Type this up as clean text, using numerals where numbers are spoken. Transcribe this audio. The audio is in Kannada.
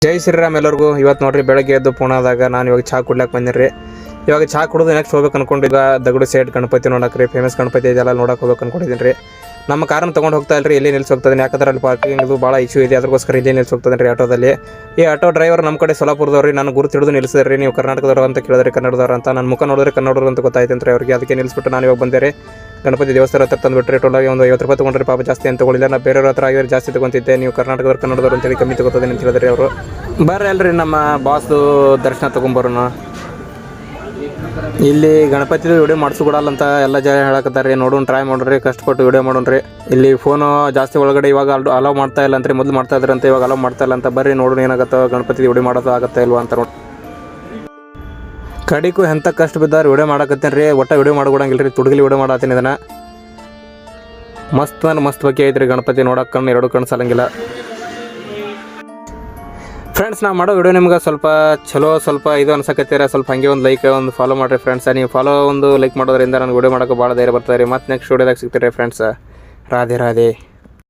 ಜೈ ಶ್ರೀರಾಮ್ ಎಲ್ಲರಿಗೂ. ಇವತ್ತು ನೋಡ್ರಿ ಬೆಳಗ್ಗೆ ಎದ್ದು ಪುಣಾದಾಗ ನಾನು ಇವಾಗ ಚಹಾ ಕುಡ್ಲಾಕ್ ಬಂದಿರಿ. ಇವಾಗ ಚಹಾ ಕುಡಿದು ನೆಕ್ಸ್ಟ್ ಹೋಗ್ಬೇಕು ಅನ್ಕೊಂಡು ಈಗ ದಗಡು ಸೇಟ್ ಗಣಪತಿ ನೋಡಕ್ರಿ, ಫೇಮಸ್ ಗಣಪತಿ ಇದೆಲ್ಲ ನೋಡಕ್ಕೆ ಹೋಗ್ಬೇಕು ಅನ್ಕೊಂಡಿದ್ದೀನಿ ರೀ. ನಮ್ಮ ಕಾರನ್ನು ತೊಗೊಂಡು ಹೋಗ್ತಾ ಇಲ್ರಿ, ಎಲ್ಲಿ ನಿಲ್ಸಿ ಹೋಗ್ತದೆ, ಯಾಕಂದ್ರೆ ಅಲ್ಲಿ ಪಾರ್ಕಿಂಗ್ ಇದು ಭಾಳ ಇಶ್ಯೂ ಇದೆ, ಅದಕ್ಕೋಸ್ಕರ ಇಲ್ಲಿ ನಿಲ್ಸಿ ಹೋಗ್ತದೆ ರೀ ಆಟೋದಲ್ಲಿ. ಈ ಆಟೋ ಡ್ರೈವರ್ ನಮ್ಮ ಕಡೆ ಸೊಲಾಪುರದವ್ರಿ, ನಾನು ಗುರುತು ಹಿಡಿದು ನಿಲ್ಸಿದ್ರಿ. ನೀವು ಕರ್ನಾಟಕದವ್ರು ಅಂತ ಕೇಳಿದ್ರಿ, ಕನ್ನಡದವ್ರು ಅಂತ. ನನ್ನ ಮುಖ ನೋಡಿದ್ರೆ ಕನ್ನಡದವ್ರು ಅಂತ ಗೊತ್ತಾಯ್ತಂತ್ರಿ ಅವ್ರಿಗೆ. ಅದಕ್ಕೆ ನಿಲ್ಲಿಸ್ಬಿಟ್ಟು ನಾನು ಇವಾಗ ಬಂದೆ ರೀ. ಗಣಪತಿ ದೇವಸ್ಥಾನ ಹತ್ರ ತಂದುಬಿಟ್ರಿ. ಟೋಲಾಗಿ ಒಂದು 50 ರೂಪಾಯಿ ತೊಗೊಂಡ್ರಿ. ಪಾಪ ಜಾಸ್ತಿ ಅಂತ ತೊಗೊಳಿಲ್ಲ, ನಾನು ಬೇರೆಯವ್ರ ಹತ್ರ ಆಗಿದ್ರೆ ಜಾಸ್ತಿ ತೊಗೊಂತಿದ್ದೆ. ನೀವು ಕರ್ನಾಟಕದವ್ರು ಕನ್ನಡದವ್ರು ಅಂತೇಳಿ ಕಮ್ಮಿ ತೊಗೋತದೆ ಅಂತ ಹೇಳಿದ್ರಿ ಅವರು. ಬರ್ರಿ ಅಲ್ರಿ ನಮ್ಮ ಬಾಸ್ದು ದರ್ಶನ ತೊಗೊಂಬರೋಣ. ಇಲ್ಲಿ ಗಣಪತಿದು ವಿಡಿಯೋ ಮಾಡಿಸ್ಕೊಡಲ್ಲ ಅಂತ ಎಲ್ಲ ಜನ ಹೇಳಕತ್ತಾರೆ. ನೋಡೋಣ, ಟ್ರೈ ಮಾಡೋಣ್ರಿ, ಕಷ್ಟಪಟ್ಟು ವಿಡಿಯೋ ಮಾಡೋಣ್ರಿ. ಇಲ್ಲಿ ಫೋನು ಜಾಸ್ತಿ ಒಳಗಡೆ ಇವಾಗ ಅಲೋ ಮಾಡ್ತಾ ಇಲ್ಲ ಅಂತ, ಮೊದಲು ಮಾಡ್ತಾ ಇದ್ರಂತ, ಇವಾಗ ಅಲೋ ಮಾಡ್ತಾ ಇಲ್ಲ ಅಂತ. ಬರ್ರಿ ನೋಡೋಣ ಏನಾಗತ್ತೋ, ಗಣಪತಿ ವಿಡಿಯೋ ಮಾಡೋದು ಆಗುತ್ತಾ ಇಲ್ವಾ ಅಂತ ನೋಡಿ. ಕಡಿಗೂ ಎಂಥ ಕಷ್ಟ ಬಿದ್ದಾರ ವಿಡಿಯೋ ಮಾಡಕತ್ತೀನಿ ರೀ. ಒಟ್ಟು ವಿಡಿಯೋ ಮಾಡ್ಕೊಡಂಗಿಲ್ಲ ರೀ, ತುಡುಗಲಿ ವಿಡಿಯೋ ಮಾಡತ್ತೀನಿ ಇದನ್ನು. ಮಸ್ತ್ ಬಗ್ಗೆ ಐತ್ರಿ ಗಣಪತಿ ನೋಡೋಕೆ. ಕಣ್ಣು ಎರಡು ಕಣ್ಣು ಸಾಲಂಗಿಲ್ಲ ಫ್ರೆಂಡ್ಸ್. ನಾವು ಮಾಡೋ ವಿಡಿಯೋ ನಿಮ್ಗೆ ಸ್ವಲ್ಪ ಚಲೋ ಸ್ವಲ್ಪ ಇದು ಅನ್ಸಕತ್ತೀರ, ಸ್ವಲ್ಪ ಹಾಗೆ ಒಂದು ಲೈಕ್ ಒಂದು ಫಾಲೋ ಮಾಡಿರಿ ಫ್ರೆಂಡ್ಸ್. ನೀವು ಫಾಲೋ ಒಂದು ಲೈಕ್ ಮಾಡೋದ್ರಿಂದ ನನಗೆ ವಿಡಿಯೋ ಮಾಡೋಕೆ ಭಾಳ ಧೈರ್ಯ ಬರ್ತಾರೆ ರೀ. ಮತ್ತು ನೆಕ್ಸ್ಟ್ ವಿಡಿಯೋದಾಗ ಸಿಗ್ತೀರಿ ಫ್ರೆಂಡ್ಸ್. ರಾಧೆ ರಾಧೆ.